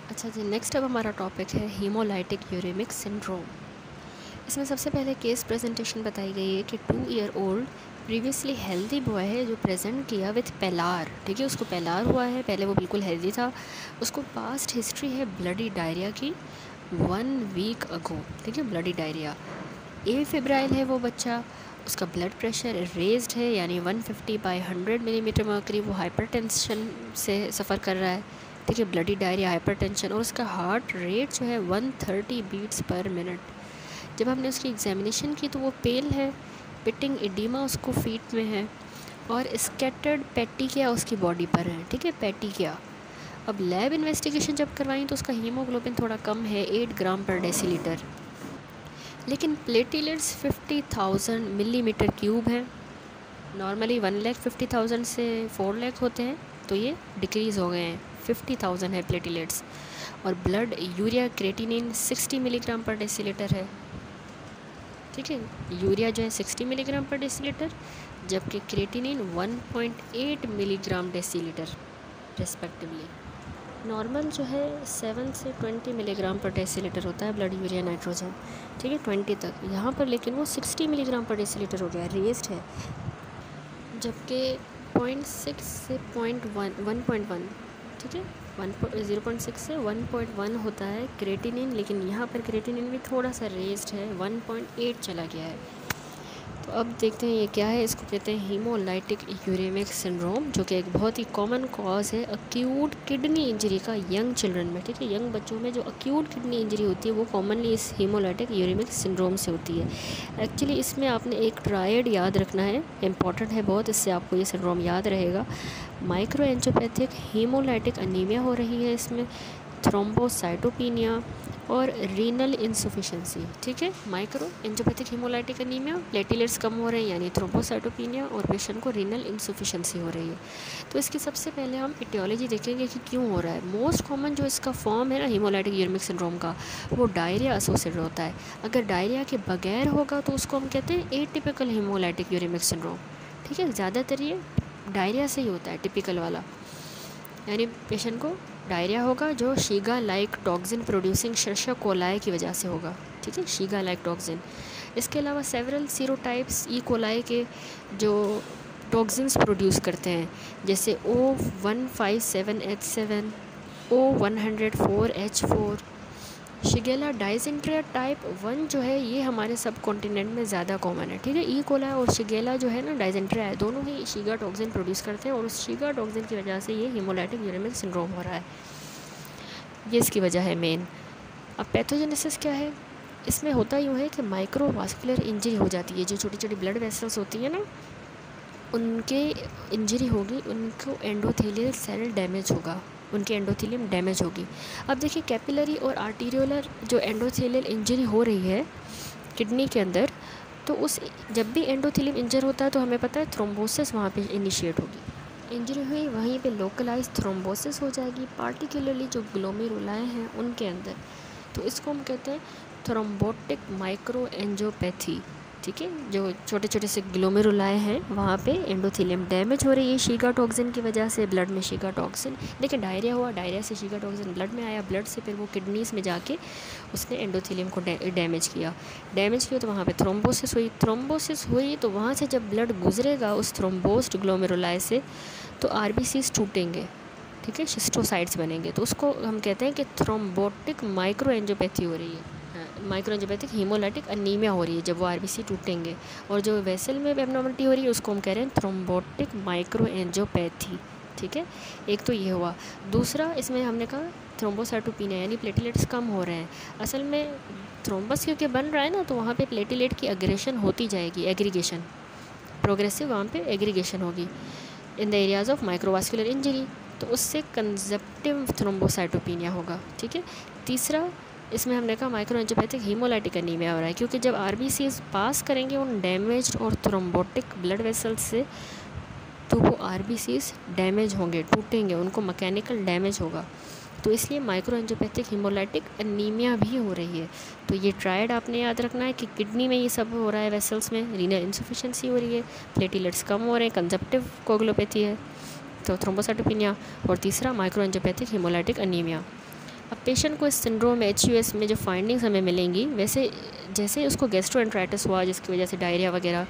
अच्छा जी, नेक्स्ट अब हमारा टॉपिक है हीमोलाइटिक यूरेमिक सिंड्रोम। इसमें सबसे पहले केस प्रेजेंटेशन बताई गई है कि 2 year old previously healthy boy है जो प्रेजेंट किया विथ पेलार। ठीक है, उसको पेलार हुआ है, पहले वो बिल्कुल हेल्दी था। उसको पास्ट हिस्ट्री है ब्लडी डायरिया की 1 वीक अगो। ठीक है, ब्लडी डायरिया। फेब्राइल है वो बच्चा। उसका ब्लड प्रेशर रेज्ड है, यानी 150/100 मिलीमीटर वो हाइपरटेंशन से सफ़र कर रहा है। ठीक है, ब्लडी डायरिया, हाइपरटेंशन, और उसका हार्ट रेट जो है 130 बीट्स पर मिनट। जब हमने उसकी एग्जामिनेशन की तो वो पेल है, पिटिंग एडिमा उसको फीट में है, और स्कैटर्ड पैटिकिया उसकी बॉडी पर है। ठीक है, पैटिकिया। अब लैब इन्वेस्टिगेशन जब करवाई तो उसका हीमोग्लोबिन थोड़ा कम है, 8 ग्राम पर डेसीलीटर, लेकिन प्लेटिलेट्स 50,000 मिलीमीटर क्यूब हैं। नॉर्मली 1,50,000 से 4 लाख होते हैं, तो ये डिक्रीज़ हो गए हैं, 50,000 है प्लेटिलेट्स। और ब्लड यूरिया क्रेटिनिन 60 मिलीग्राम पर डेसीलीटर है। ठीक है, यूरिया जो है 60 मिलीग्राम पर डेसीलीटर, जबकि creatinine 1.8 milligram decilitre respectively. Normal जो है 7 से 20 मिलीग्राम पर डेसीलीटर होता है ब्लड यूरिया नाइट्रोजन। ठीक है, 20 तक। यहाँ पर लेकिन वो 60 मिलीग्राम पर डेसीलीटर हो गया, रेस्ड है। जबकि 0.6 से 1.1, ठीक है, 0.6 से 1.1 होता है क्रेटिनिन, लेकिन यहाँ पर क्रेटिनिन भी थोड़ा सा रेस्ड है, 1.8 चला गया है। तो अब देखते हैं ये क्या है। इसको कहते हैं हीमोलाइटिक यूरेमिक सिंड्रोम, जो कि एक बहुत ही कॉमन कॉज है अक्यूट किडनी इंजरी का यंग चिल्ड्रन में। ठीक है, यंग बच्चों में जो अक्यूट किडनी इंजरी होती है वो कॉमनली इस हीमोलाइटिक यूरेमिक सिंड्रोम से होती है। एक्चुअली इसमें आपने एक ट्रायड याद रखना है, इंपॉर्टेंट है बहुत, इससे आपको ये सिंड्रोम याद रहेगा। माइक्रो एंजियोपैथिक हीमोलाइटिक अनीमिया हो रही है इसमें, थ्रोम्बोसाइटोपिनिया और रीनल इंसुफिशेंसी। ठीक है, micro angiopathic haemolytic anaemia, platelets कम हो रहे हैं यानी थ्रोम्बोसाइटोपिनिया, और पेशेंट को रीनल इंसुफिशेंसी हो रही है। तो इसकी सबसे पहले हम इटियोलॉजी देखेंगे कि क्यों हो रहा है। मोस्ट कॉमन जो इसका फॉर्म है ना हीमोलाइटिक यूरेमिक सिंड्रोम का, वो डायरिया एसोसिएटेड होता है। अगर डायरिया के बगैर होगा तो उसको हम कहते हैं एटिपिकल हीमोलाइटिक यूरेमिक सिंड्रोम। ठीक है, ज़्यादातर ये डायरिया से ही होता है, टिपिकल वाला, यानी पेशेंट को डायरिया होगा जो शीगा लाइक टॉक्सिन प्रोड्यूसिंग शर्शा कोलाई की वजह से होगा। ठीक है, शीगा लाइक टॉक्सिन। इसके अलावा सेवरल सीरोटाइप्स ई कोलाई के जो टॉक्सिन्स प्रोड्यूस करते हैं, जैसे O157H7, O104H4, शिगेला डाइसेंट्रिया टाइप 1 जो है ये हमारे सब कॉन्टिनेंट में ज़्यादा कॉमन है। ठीक है, ई कोलाई और शिगेला जो है ना, डाइसेंट्रिया है, दोनों ही शीगा टॉक्सिन प्रोड्यूस करते हैं, और उस शीगा टॉक्सिन की वजह से ये हीमोलाइटिक यूरेमिक सिंड्रोम हो रहा है। ये इसकी वजह है मेन। अब पैथोजेनेसिस क्या है, इसमें होता यूँ है कि माइक्रोवास्कुलर इंजरी हो जाती है, जो छोटी छोटी ब्लड वेसल्स होती है ना, उनके इंजरी होगी, उनको एंडोथेलियल सेल डैमेज होगा, उनकी एंडोथेलियम डैमेज होगी। अब देखिए, कैपिलरी और आर्टीरियोलर जो एंडोथेलियल इंजरी हो रही है किडनी के अंदर, तो उस जब भी एंडोथेलियम इंजर होता है तो हमें पता है थ्रोम्बोसिस वहाँ पे इनिशिएट होगी। इंजरी हुई वहीं पे लोकलाइज थ्रोम्बोसिस हो जाएगी, पार्टिकुलरली जो ग्लोमेरुलाई हैं उनके अंदर। तो इसको हम कहते हैं थ्रोम्बोटिक माइक्रो एंजियोपैथी। ठीक है, जो छोटे छोटे से ग्लोमेरुलाई हैं वहाँ पे एंडोथेलियम डैमेज हो रही है शीगा टॉक्सिन की वजह से, ब्लड में शीगा टॉक्सिन। देखिए, डायरिया हुआ, डायरिया से शीगा टॉक्सिन ब्लड में आया, ब्लड से फिर वो किडनीज़ में जाके उसने एंडोथेलियम को डैमेज किया तो वहाँ पे थ्रोम्बोसिस हुई तो वहाँ से जब ब्लड गुजरेगा उस थ्रोम्बोस्ड ग्लोमेरुलाई से, तो आरबीसीज टूटेंगे। ठीक है, शिस्टोसाइट्स बनेंगे, तो उसको हम कहते हैं कि थ्रोम्बोटिक माइक्रो एंजियोपैथी हो रही है, माइक्रो एंजियोपैथिक हीमोलाइटिक अनीमिया हो रही है जब वो आरबीसी टूटेंगे। और जो वेसल में एब्नॉर्मलिटी हो रही है उसको हम कह रहे हैं थ्रोम्बोटिक माइक्रो एंजियोपैथी। ठीक है, एक तो ये हुआ। दूसरा, इसमें हमने कहा थ्रोम्बोसाइटोपिनिया, यानी प्लेटिलेट्स कम हो रहे हैं। असल में थ्रोम्बस क्योंकि बन रहा है ना, तो वहाँ पे प्लेटिलेट की एग्रेशन होती जाएगी, एग्रीगेशन प्रोग्रेसिव, वहाँ पे एग्रीगेशन होगी in the areas of microvascular injury, तो उससे कंजप्टिव थ्रोम्बोसाइटोपिनिया होगा। ठीक है, तीसरा, इसमें हमने कहा माइक्रो एंजियोपैथिक हीमोलाइटिक अनीमिया हो रहा है, क्योंकि जब आरबीसीज पास करेंगे उन डैमेज्ड और थ्रोम्बोटिक ब्लड वेसल्स से, तो वो आरबीसीज डैमेज होंगे, टूटेंगे, उनको मैकेनिकल डैमेज होगा, तो इसलिए माइक्रो एंजियोपैथिक हीमोलाइटिक अनीमिया भी हो रही है। तो ये ट्रायड आपने याद रखना है कि किडनी में ये सब हो रहा है, वेसल्स में रीनल इंसफिशेंसी हो रही है, प्लेटिलेट्स कम हो रहे हैं, कंजप्टिव कोगुलोपैथी है, तो थ्रोम्बोसाइटोपिनिया, और तीसरा माइक्रो एंजियोपैथिक हीमोलाइटिक अनीमिया। अब पेशेंट को इस सिंड्रोम HUS में जो फाइंडिंग्स हमें मिलेंगी, वैसे जैसे उसको गैस्ट्रोएंटराइटिस हुआ जिसकी वजह से डायरिया वगैरह,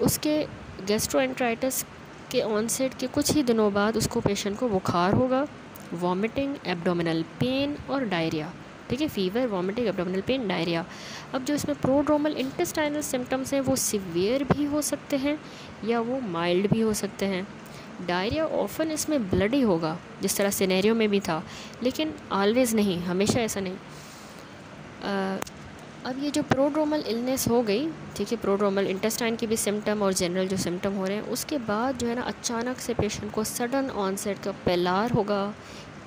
उसके गैस्ट्रोएंटराइटिस के ऑनसेट के कुछ ही दिनों बाद उसको पेशेंट को बुखार होगा, वॉमिटिंग, एब्डोमिनल पेन और डायरिया। ठीक है, fever, vomiting, abdominal pain, diarrhoea. अब जो इसमें प्रोड्रोमल इंटेस्टाइनल सिम्टम्स हैं वो सीवियर भी हो सकते हैं या वो माइल्ड भी हो सकते हैं। डायरिया ऑफन इसमें ब्लडी होगा जिस तरह सिनेरियो में भी था, लेकिन ऑलवेज़ नहीं, हमेशा ऐसा नहीं। अब ये जो प्रोड्रोमल इलनेस हो गई, ठीक है, प्रोड्रोमल इंटेस्टाइन की भी सिम्टम और जनरल जो सिम्टम हो रहे हैं, उसके बाद जो है ना अचानक से पेशेंट को सडन ऑनसेट का पेलार होगा,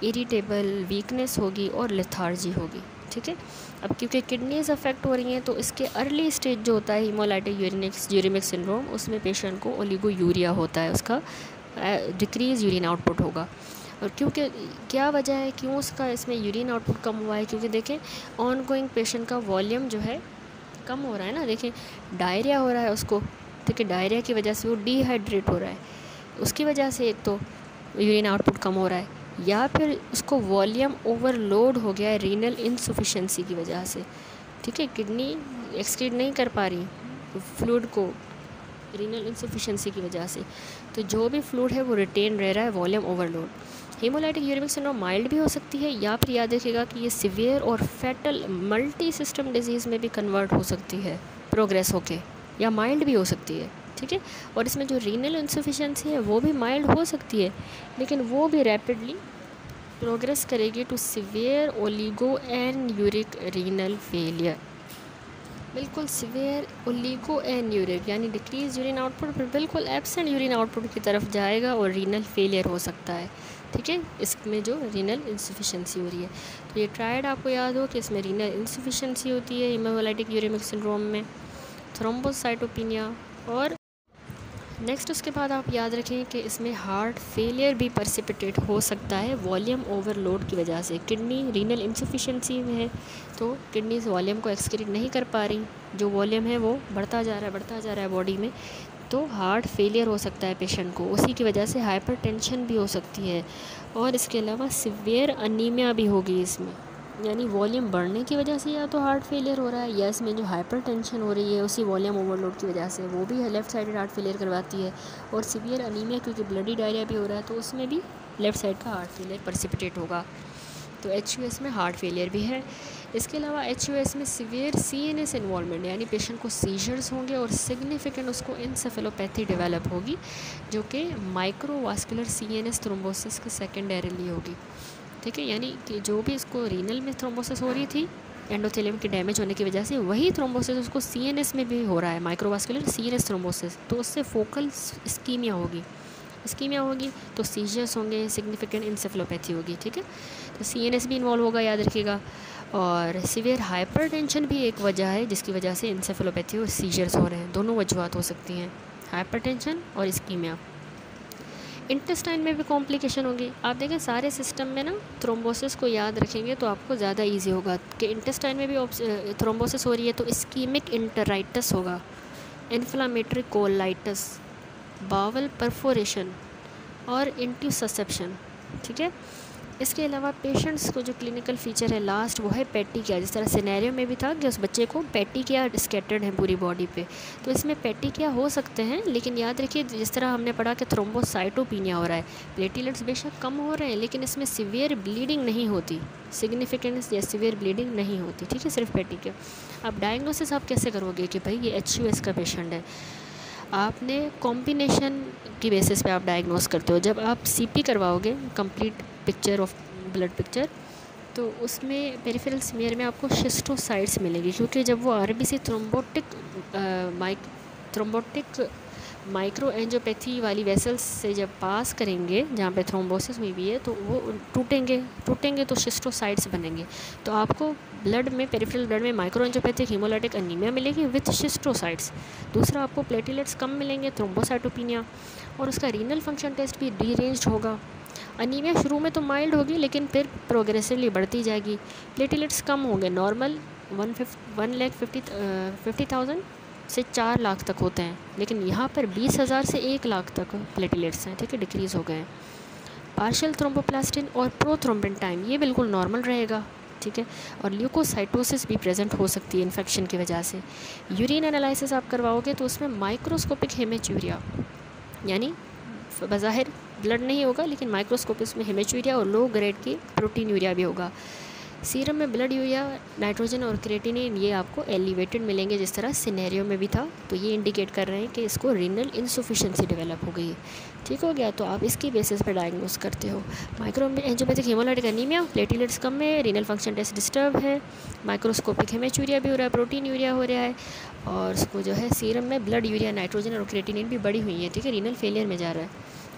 इरिटेबल, वीकनेस होगी और लेथार्जी होगी। ठीक है, अब क्योंकि किडनीज अफेक्ट हो रही हैं तो इसके अर्ली स्टेज जो होता है हीमोलाइटिक यूरेमिक सिंड्रोम, उसमें पेशेंट को ओलिगोयूरिया होता है, उसका डिक्रीज यूरिन आउटपुट होगा। और क्योंकि क्या वजह है क्यों उसका इसमें यूरिन आउटपुट कम हुआ है, क्योंकि देखें ऑन गोइंग पेशेंट का वॉल्यूम जो है कम हो रहा है ना, देखें डायरिया हो रहा है उसको, ठीक है, डायरिया की वजह से वो डिहाइड्रेट हो रहा है, उसकी वजह से एक तो यूरिन आउटपुट कम हो रहा है, या फिर उसको वॉल्यूम ओवरलोड हो गया है रीनल इनसफिशेंसी की वजह से। ठीक है, किडनी एक्सक्रीट नहीं कर पा रही फ्लूइड को रीनल इनसफिशेंसी की वजह से, तो जो भी फ्लूइड है वो रिटेन रह रहा है, volume overload. Haemolytic uraemic syndrome mild भी हो सकती है, या फिर याद रखिएगा कि ये सिवियर और फैटल मल्टी सिस्टम डिजीज़ में भी कन्वर्ट हो सकती है प्रोग्रेस होके, या माइल्ड भी हो सकती है। ठीक है, और इसमें जो रीनल इंसफिशेंसी है वो भी माइल्ड हो सकती है, लेकिन वो भी रैपिडली प्रोग्रेस करेगी to severe oligoanuric renal failure. बिल्कुल सिवियर ओलिगो एंड यूरिक यानी डिक्रीज यूरिन आउटपुट, फिर बिल्कुल एब्सेंट यूरिन आउटपुट की तरफ जाएगा और रीनल फेलियर हो सकता है। ठीक है, इसमें जो रीनल इंसफिशेंसी हो रही है, तो ये ट्रायड आपको याद हो कि इसमें रीनल इंसफिशेंसी होती है हीमोलाइटिक यूरेमिक सिंड्रोम में, थ्रोम्बोसाइटोपिनिया, और नेक्स्ट उसके बाद आप याद रखें कि इसमें हार्ट फेलियर भी परसिपिटेट हो सकता है वॉल्यूम ओवरलोड की वजह से। किडनी रीनल इंसफिशेंसी में है तो किडनी वॉल्यूम को एक्सक्रीट नहीं कर पा रही, जो वॉल्यूम है वो बढ़ता जा रहा है बॉडी में, तो हार्ट फेलियर हो सकता है पेशेंट को, उसी की वजह से हाइपरटेंशन भी हो सकती है, और इसके अलावा सिवियर अनीमिया भी होगी इसमें, यानी वॉल्यूम बढ़ने की वजह से या तो हार्ट फेलियर हो रहा है, या इसमें जो हाइपरटेंशन हो रही है उसी वॉल्यूम ओवरलोड की वजह से वो भी लेफ़्ट साइडेड हार्ट फेलियर करवाती है, और सिवियर अनीमिया क्योंकि ब्लडी डायरिया भी हो रहा है तो उसमें भी लेफ़्ट साइड का हार्ट फेलियर परसिपिटेट होगा। तो HUS में हार्ट फेलियर भी है। इसके अलावा HUS में सिवियर CNS इन्वॉल्वमेंट, यानी पेशेंट को सीजर्स होंगे और सिग्निफिकेंट उसको इंसेफेलोपैथी डेवलप होगी, जो कि माइक्रोवास्कुलर CNS थ्रोम्बोसिस के सेकेंडरीली होगी। ठीक है, यानी कि जो भी इसको रीनल में थ्रोम्बोसिस हो रही थी एंडोथेलियम के डैमेज होने की वजह से, वही थ्रोम्बोसिस उसको CNS में भी हो रहा है, माइक्रोवास्कुलर CNS थ्रोम्बोसिस, तो उससे फोकल इस्कीमिया होगी तो सीजर्स होंगे, सिग्निफिकेंट इंसेफेलोपैथी होगी। ठीक है, तो CNS भी इन्वॉल्व होगा, याद रखिएगा। और सीवियर हाइपरटेंशन भी एक वजह है जिसकी वजह से इंसेफेलोपैथी और सीजर्स हो रहे हैं, दोनों वजूहत हो सकती हैं, हाइपरटेंशन और इस्कीमिया। इंटेस्टाइन में भी कॉम्प्लिकेशन होगी। आप देखें सारे सिस्टम में ना थ्रोम्बोसिस को याद रखेंगे तो आपको ज़्यादा इजी होगा कि इंटेस्टाइन में भी थ्रोम्बोसिस हो रही है तो इस्कीमिक इंटराइटिस होगा, इन्फ्लामेटरी कोलाइटिस, बावल परफोरेशन और इंट्यूससेप्शन। ठीक है, इसके अलावा पेशेंट्स को जो क्लिनिकल फीचर है लास्ट वो है पेटिकिया, जिस तरह सिनेरियो में भी था कि उस बच्चे को पेटिकिया स्कैटर्ड है पूरी बॉडी पे, तो इसमें पेटिकिया हो सकते हैं, लेकिन याद रखिए जिस तरह हमने पढ़ा कि थ्रोम्बोसाइटोपिनिया हो रहा है, प्लेटलेट्स बेशक कम हो रहे हैं लेकिन इसमें सीवियर ब्लीडिंग नहीं होती, सिग्निफिकेंस या सीवियर ब्लीडिंग नहीं होती। ठीक है, सिर्फ पेटिकिया। अब डायग्नोसिस आप कैसे करोगे कि भाई ये HUS का पेशेंट है, आपने कॉम्बिनेशन की बेसिस पे आप डायग्नोस करते हो। जब आप CP करवाओगे, complete picture of blood picture, तो उसमें पेरिफेरल स्मीयर में आपको शिस्टोसाइट्स मिलेगी, क्योंकि जब वो RBC थ्रोम्बोटिक माइक्रो एंजियोपैथी वाली वेसल्स से जब पास करेंगे जहाँ पे थ्रोम्बोसिस हुई भी है तो वो टूटेंगे तो शिस्टोसाइट्स बनेंगे, तो आपको ब्लड में पेरिफेरल ब्लड में माइक्रो एंजियोपैथिक हीमोलाइटिक अनीमिया मिलेगी विथ शिस्टोसाइट्स। दूसरा आपको प्लेटलेट्स कम मिलेंगे, थ्रोम्बोसाइटोपिनिया, और उसका रीनल फंक्शन टेस्ट भी डीरेंज्ड होगा। अनीमिया शुरू में तो माइल्ड होगी लेकिन फिर प्रोग्रेसिवली बढ़ती जाएगी। प्लेटलेट्स कम होंगे, नॉर्मल 1,50,000 से 4 लाख तक होते हैं, लेकिन यहाँ पर 20,000 से 1 लाख तक प्लेटलेट्स हैं। ठीक है, डिक्रीज़ हो गए हैं। पार्शियल थ्रोम्बोप्लास्टिन और प्रोथ्रोम्बिन टाइम ये बिल्कुल नॉर्मल रहेगा, ठीक है। और ल्यूकोसाइटोसिस भी प्रेजेंट हो सकती है इन्फेक्शन की वजह से। यूरिन एनालिसिस आप करवाओगे तो उसमें माइक्रोस्कोपिक हेमेचूरिया, यानी बज़ाहिर ब्लड नहीं होगा लेकिन माइक्रोस्कोप इसमें हेमेचूरिया और लो ग्रेड की प्रोटीन यूरिया भी होगा। सीरम में ब्लड यूरिया, नाइट्रोजन और क्रेटिनिन ये आपको एलिवेटेड मिलेंगे जिस तरह सिनेरियो में भी था। तो ये इंडिकेट कर रहे हैं कि इसको रीनल इंसुफिशेंसी डेवलप हो गई है। ठीक हो गया, तो आप इसकी बेसिस पर डायग्नोस करते हो। Micro angiopathic haemolytic anaemia, platelets कम है, रीनल फंक्शन टेस्ट डिस्टर्ब है, माइक्रोस्कोपिक हेमेचूरिया भी हो रहा है, प्रोटीन यूरिया हो रहा है, और उसको जो है सीरम में ब्लड यूरिया, नाइट्रोजन और क्रेटिनिन भी बढ़ी हुई है, ठीक है। रीनल फेलियर में जा रहा है,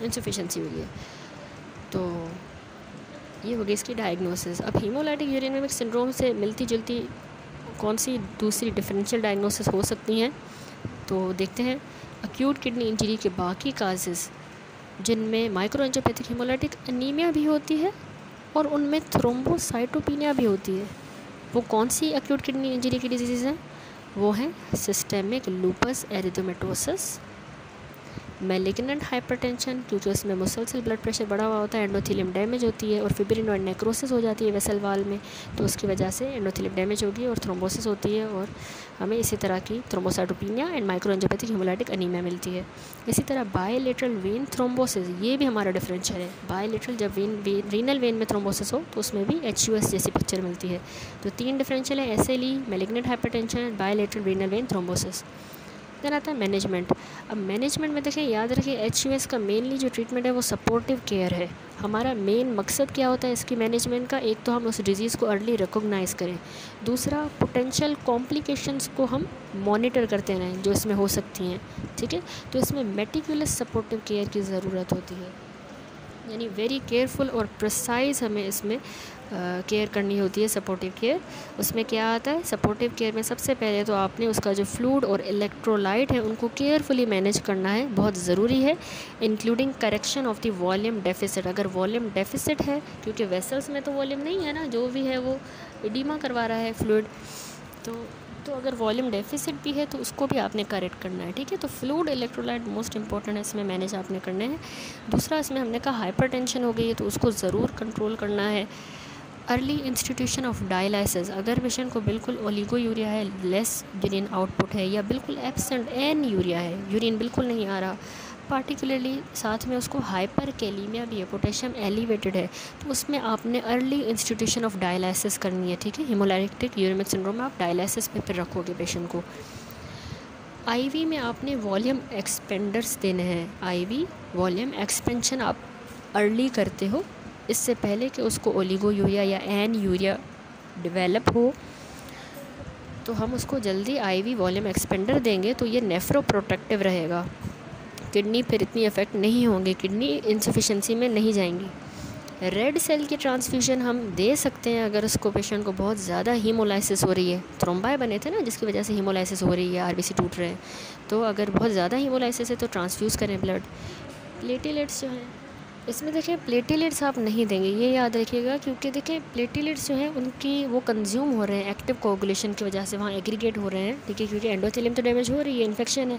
इंसुफिशेंसी हुई है। तो ये हो गई इसकी डायग्नोसिस। अब हीमोलाइटिक यूरेमिक सिंड्रोम से मिलती जुलती कौन सी दूसरी डिफरेंशियल डायग्नोसिस हो सकती हैं, तो देखते हैं। एक्यूट किडनी इंजरी के बाकी काजेज़ जिनमें माइक्रो एंजियोपैथिक हीमोलाइटिक एनीमिया भी होती है और उनमें थ्रोम्बोसाइटोपिनिया भी होती है, वो कौन सी एक्यूट किडनी इंजरी की डिजीज़ हैं? वो हैं सिस्टेमिक लूपस एरिथेमेटोसस, मैलिग्नेंट हाइपरटेंशन क्योंकि उसमें मुसलसल ब्लड प्रेशर बढ़ा हुआ होता है, एंडोथेलियम डैमेज होती है और फिब्रिनोइड नेक्रोसिस हो जाती है वेसल वाल में, तो उसकी वजह से एंडोथेलियम डैमेज होगी और थ्रोम्बोसिस होती है और हमें इसी तरह की thrombocytopenia and micro angiopathic haemolytic anaemia मिलती है। इसी तरह बायलेटरल वेन थ्रोम्बोसिस, ये भी हमारा डिफरेंशियल है। बायलेटरल जब रीनल वेन में थ्रोम्बोसिस हो तो उसमें भी HUS जैसी पिक्चर मिलती है। तो 3 डिफरेंशियल है, SLE, malignant hypertension, bilateral renal vein thrombosis. Then आता है मैनेजमेंट। अब मैनेजमेंट में देखें, याद रखिए HUS का मेनली जो ट्रीटमेंट है वो सपोर्टिव केयर है। हमारा मेन मकसद क्या होता है इसकी मैनेजमेंट का? एक तो हम उस डिज़ीज़ को अर्ली रिकॉग्नाइज़ करें, दूसरा पोटेंशियल कॉम्प्लिकेशंस को हम मॉनिटर करते रहें जो इसमें हो सकती हैं, ठीक है। तो इसमें मेटिकुलस सपोर्टिव केयर की ज़रूरत होती है, यानी वेरी केयरफुल और प्रिसाइज हमें इसमें केयर करनी होती है, सपोर्टिव केयर। उसमें क्या आता है सपोर्टिव केयर में? सबसे पहले तो आपने उसका जो फ्लूइड और इलेक्ट्रोलाइट है उनको केयरफुली मैनेज करना है, बहुत ज़रूरी है, including correction of the volume deficit. अगर वॉल्यूम डेफिसिट है, क्योंकि वेसल्स में तो वॉल्यूम नहीं है ना, जो भी है वो एडिमा करवा रहा है फ्लूइड, तो अगर वॉल्यूम डेफिसिट भी है तो उसको भी आपने करेक्ट करना है, ठीक है। तो फ्लूइड इलेक्ट्रोलाइट मोस्ट इंपॉर्टेंट है, इसमें मैनेज आपने करने हैं। दूसरा इसमें हमने कहा हाइपरटेंशन हो गई है तो उसको ज़रूर कंट्रोल करना है। अर्ली इंस्टीट्यूशन ऑफ डायलिसिस, अगर पेशेंट को बिल्कुल ओलिगोयूरिया है, लेस यूरिन आउटपुट है या बिल्कुल एब्सेंट एन यूरिया है, यूरिन बिल्कुल नहीं आ रहा, पार्टिकुलरली साथ में उसको हाइपर कैलीमिया भी है, पोटेशियम एलिवेटेड है, तो उसमें आपने अर्ली इंस्टीट्यूशन ऑफ डायलिसिस करनी है, ठीक है। हीमोलाइटिक यूरेमिक सिंड्रोम में आप डायलिसिस पे फिर रखोगे पेशेंट को। IV में आपने वॉल्यूम एक्सपेंडर्स देने हैं, IV वॉल्यूम एक्सपेंशन आप अर्ली करते हो इससे पहले कि उसको ओलिगोयूरिया या एन यूरिया डेवलप हो, तो हम उसको जल्दी IV वॉल्यूम एक्सपेंडर देंगे तो ये नेफ्रोप्रोटेक्टिव रहेगा, किडनी फिर इतनी इफेक्ट नहीं होंगी, किडनी इंसफिशेंसी में नहीं जाएंगी। रेड सेल की ट्रांसफ्यूजन हम दे सकते हैं अगर उसको पेशेंट को बहुत ज़्यादा हीमोलाइसिस हो रही है, थ्रोम्बाई बने थे ना जिसकी वजह से हीमोलाइसिस हो रही है, RBC टूट रहे हैं, तो अगर बहुत ज़्यादा हीमोलाइसिस है तो ट्रांसफ्यूज़ करें ब्लड। प्लेटलेट्स जो हैं इसमें देखिए प्लेटलेट्स आप नहीं देंगे, ये याद रखिएगा, क्योंकि देखिए प्लेटलेट्स जो हैं उनकी वो कंज्यूम हो रहे हैं एक्टिव कोगुलेशन की वजह से, वहाँ एग्रीगेट हो रहे हैं, ठीक है, क्योंकि एंडोथेलियम तो डैमेज हो रही है, इन्फेक्शन है,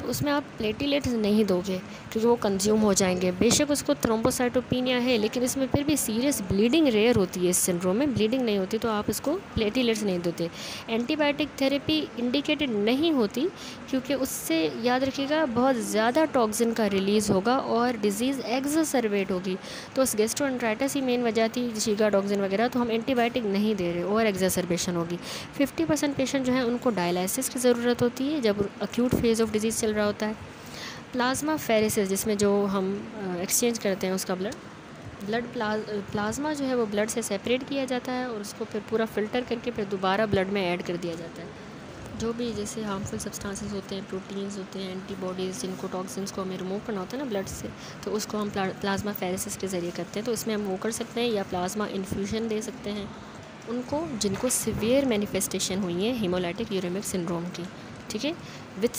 तो उसमें आप प्लेटलेट्स नहीं दोगे क्योंकि वो कंज्यूम हो जाएंगे। बेशक उसको थ्रोम्बोसाइटोपिनिया है लेकिन इसमें फिर भी सीरियस ब्लीडिंग रेयर होती है, इस सिंड्रोम में ब्लीडिंग नहीं होती, तो आप इसको प्लेटलेट्स नहीं देते। एंटीबायोटिक थेरेपी इंडिकेटेड नहीं होती क्योंकि उससे याद रखिएगा बहुत ज़्यादा टॉक्सिन का रिलीज़ होगा और डिजीज़ एक्सरबेट होगी, तो उस गैस्ट्रोएंटेराइटिस ही मेन वजह थी, शीगा टॉक्सिन वगैरह, तो हम एंटीबायोटिक नहीं दे रहे और एक्सरबेशन होगी। 50% पेशेंट जो है उनको डायलिसिस की ज़रूरत होती है जब एक्यूट फेज़ ऑफ डिजीज़ चल रहा होता है। प्लाज्मा फेरेसिस, जिसमें जो हम एक्सचेंज करते हैं उसका ब्लड प्लाज्मा जो है वो ब्लड से सेपरेट किया जाता है और उसको फिर पूरा फ़िल्टर करके फिर दोबारा ब्लड में ऐड कर दिया जाता है। जो भी जैसे हार्मफुल सब्सटेंसेस होते हैं, प्रोटीन्स होते हैं, एंटीबॉडीज़, जिनको टॉक्सिन्स को हमें रिमूव करना होता है ना ब्लड से, तो उसको हम प्लाज्मा फेरेसिस के ज़रिए करते हैं। तो इसमें हम वो कर सकते हैं या प्लाज्मा इन्फ्यूजन दे सकते हैं उनको जिनको सिवियर मैनिफेस्टेशन हुई है हीमोलाइटिक यूरेमिक सिंड्रोम की, ठीक है, विथ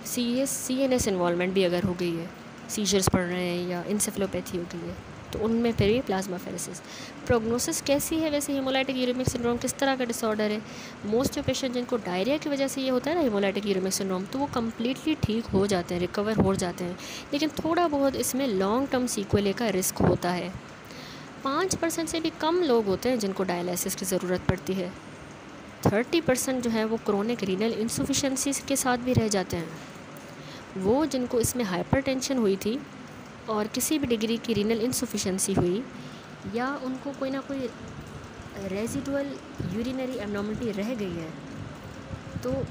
CNS इन्वॉल्वमेंट भी अगर हो गई है, सीजर्स पड़ रहे हैं या इंसेफेलोपैथी हो गई है, तो उनमें फिर भी प्लाज्माफेरेसिस। प्रोग्नोसिस कैसी है वैसे हीमोलाइटिक यूरेमिक सिंड्रोम किस तरह का डिसऑर्डर है? मोस्ट ऑफ पेशेंट जिनको डायरिया की वजह से ये होता है ना हीमोलाइटिक यूरेमिक सिंड्रोम, तो वो कम्प्लीटली ठीक हो जाते हैं, रिकवर हो जाते हैं, लेकिन थोड़ा बहुत इसमें लॉन्ग टर्म सीक्वेले का रिस्क होता है। 5% से भी कम लोग होते हैं जिनको डायलिसिस की ज़रूरत पड़ती है। 30% जो है वो क्रोनिक रीनल इंसफिशेंसी के साथ भी रह जाते हैं। वो जिनको इसमें हाइपरटेंशन हुई थी और किसी भी डिग्री की रीनल इंसफिशेंसी हुई, या उनको कोई ना कोई रेजिडुअल यूरिनरी एब्नॉर्मलिटी रह गई है, तो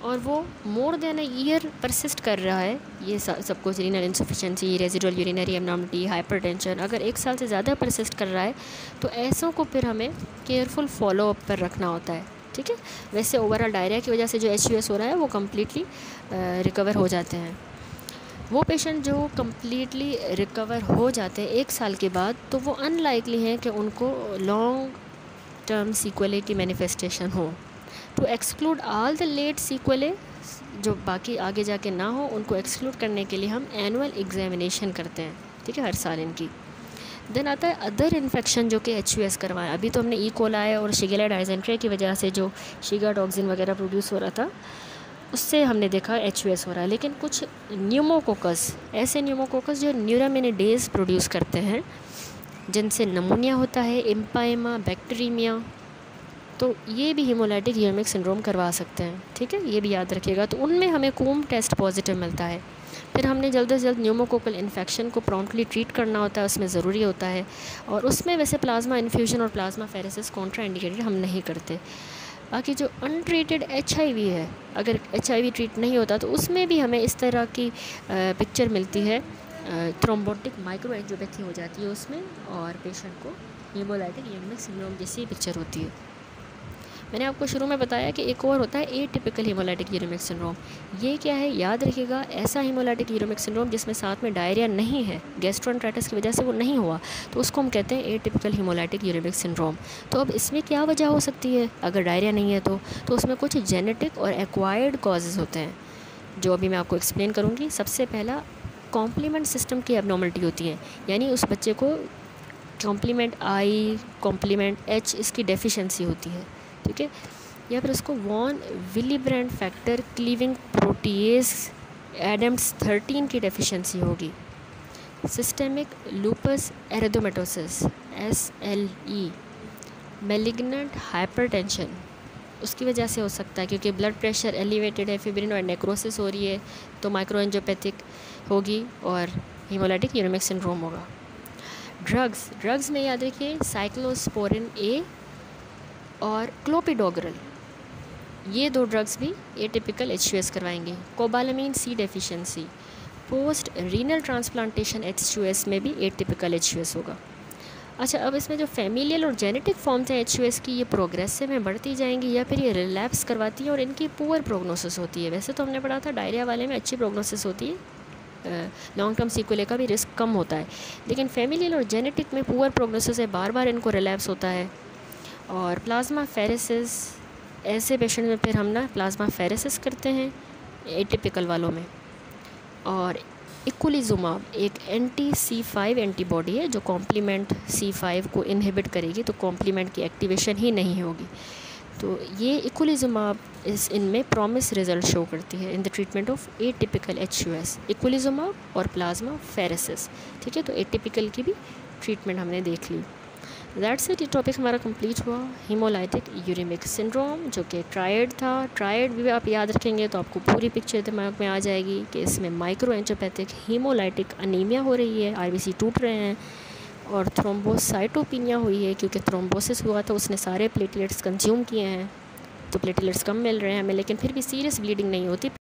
और वो more than a year persist कर रहा है, ये सब कुछ renal insufficiency, residual urinary abnormality, hypertension अगर 1 साल से ज़्यादा परसिस्ट कर रहा है, तो ऐसों को फिर हमें केयरफुल फॉलोअप पर रखना होता है। ठीक है, वैसे ओवरऑल डायरिया की वजह से जो HUS हो रहा है वो कम्प्लीटली रिकवर हो जाते हैं। वो पेशेंट जो कम्प्लीटली रिकवर हो जाते हैं 1 साल के बाद, तो वो अनलाइकली हैं कि उनको लॉन्ग टर्म सीक्वेले की मैनिफेस्टेशन हो। To exclude all the late sequelae, जो बाकी आगे जाके ना हो, उनको एक्सक्लूड करने के लिए हम एनुअल एग्जामिनेशन करते हैं। ठीक है, हर साल इनकी। देन आता है अदर इन्फेक्शन जो कि HUS करवाएं। अभी तो हमने ई कोलाई और शिगेला डाइजेंट्री की वजह से जो शिगा टॉक्सिन वगैरह प्रोड्यूस हो रहा था, उससे हमने देखा HUS हो रहा है। लेकिन कुछ न्यूमोकोकस, ऐसे न्यूमोकोकस जो न्यूरामिनिडेज प्रोड्यूस करते हैं, जिनसे नमूनिया होता है, इम्पाइमा, बैक्टीरिया, तो ये भी हीमोलाइटिक यूरेमिक सिंड्रोम करवा सकते हैं। ठीक है, ये भी याद रखिएगा। तो उनमें हमें कूम टेस्ट पॉजिटिव मिलता है। फिर हमने जल्द से जल्द न्यूमोकोकल इन्फेक्शन को प्रॉम्प्टली ट्रीट करना होता है, उसमें ज़रूरी होता है। और उसमें वैसे प्लाज्मा इन्फ्यूजन और प्लाज्माफेरेसिस कॉन्ट्रा इंडिकेटेड हम नहीं करते। बाकी जो अनट्रीटेड HIV है, अगर HIV ट्रीट नहीं होता तो उसमें भी हमें इस तरह की पिक्चर मिलती है, थ्रोम्बोटिक माइक्रोएंजियोपैथी हो जाती है उसमें, और पेशेंट को हीमोलाइटिक यूरेमिक सिंड्रोम जैसी पिक्चर होती है। मैंने आपको शुरू में बताया कि एक और होता है एटिपिकल हीमोलाइटिक यूरेमिक सिंड्रोम। ये क्या है याद रखिएगा, ऐसा हीमोलाइटिक यूरेमिक सिंड्रोम जिसमें साथ में डायरिया नहीं है, गैस्ट्रोएंटेराइटिस की वजह से वो नहीं हुआ, तो उसको हम कहते हैं एटिपिकल हीमोलाइटिक यूरेमिक सिंड्रोम। तो अब इसमें क्या वजह हो सकती है अगर डायरिया नहीं है तो उसमें कुछ जेनेटिक और एक्वायर्ड कॉजेज़ होते हैं, जो अभी मैं आपको एक्सप्लेन करूँगी। सबसे पहला कॉम्प्लीमेंट सिस्टम की एब्नॉर्मलिटी होती है, यानी उस बच्चे को कॉम्प्लीमेंट I, कॉम्प्लीमेंट H इसकी डेफिशिएंसी होती है। ठीक है, या फिर उसको von Willebrand factor cleaving protease ADAMTS 13 की डेफिशिएंसी होगी। Systemic lupus erythematosus SLE, malignant hypertension उसकी वजह से हो सकता है, क्योंकि ब्लड प्रेशर एलिवेटेड है, फिब्रिन और नेक्रोसिस हो रही है, तो माइक्रोएंजियोपैथिक होगी और हीमोलाइटिक यूरेमिक सिंड्रोम होगा। ड्रग्स में याद रखिए साइक्लोस्पोरिन A और क्लोपिडोग्रल, ये 2 ड्रग्स भी एटिपिकल HUS करवाएंगे। कोबालामीन C deficiency post renal transplantation HUS में भी एटिपिकल HUS होगा। अच्छा, अब इसमें जो फैमिलियल और जेनेटिक फॉर्म्स हैं HUS की, ये प्रोग्रेसिव में बढ़ती जाएंगी या फिर ये रिलैप्स करवाती हैं और इनकी पुअर प्रोग्नोसिस होती है। वैसे तो हमने पढ़ा था डायरिया वाले में अच्छी प्रोग्नोसिस होती है, लॉन्ग टर्म सीक्वेले का भी रिस्क कम होता है, लेकिन फैमिलियल और जेनेटिक में पुअर प्रोग्नोसिस है, बार बार इनको रिलैप्स होता है। और प्लाज्माफेरेसिस, ऐसे पेशेंट में फिर हम ना प्लाज्माफेरेसिस करते हैं एटिपिकल वालों में। और इक्विलिजुमाब एक anti-C5 एंटीबॉडी है जो कॉम्प्लीमेंट C5 को इनहिबिट करेगी, तो कॉम्प्लीमेंट की एक्टिवेशन ही नहीं होगी। तो ये इक्विलिजुमाब इनमें प्रॉमिस रिजल्ट शो करती है in the treatment of atypical HUS, इक्विलिजुमाब और प्लाज्माफेरेसिस। ठीक है, तो एटिपिकल की भी ट्रीटमेंट हमने देख ली। दैट्स इट, ये टॉपिक हमारा कंप्लीट हुआ। हीमोलाइटिक यूरेमिक सिंड्रोम जो कि ट्रायड था, ट्रायड भी आप याद रखेंगे तो आपको पूरी पिक्चर दिमाग में आ जाएगी कि इसमें माइक्रोएंजियोपैथिक हीमोलाइटिक अनीमिया हो रही है, RBC टूट रहे हैं, और थ्रोम्बोसाइटोपिनिया हुई है क्योंकि थ्रोम्बोसिस हुआ था, उसने सारे प्लेटलेट्स कंज्यूम किए हैं, तो प्लेटलेट्स कम मिल रहे हैं हमें, लेकिन फिर भी सीरियस ब्लीडिंग नहीं होती,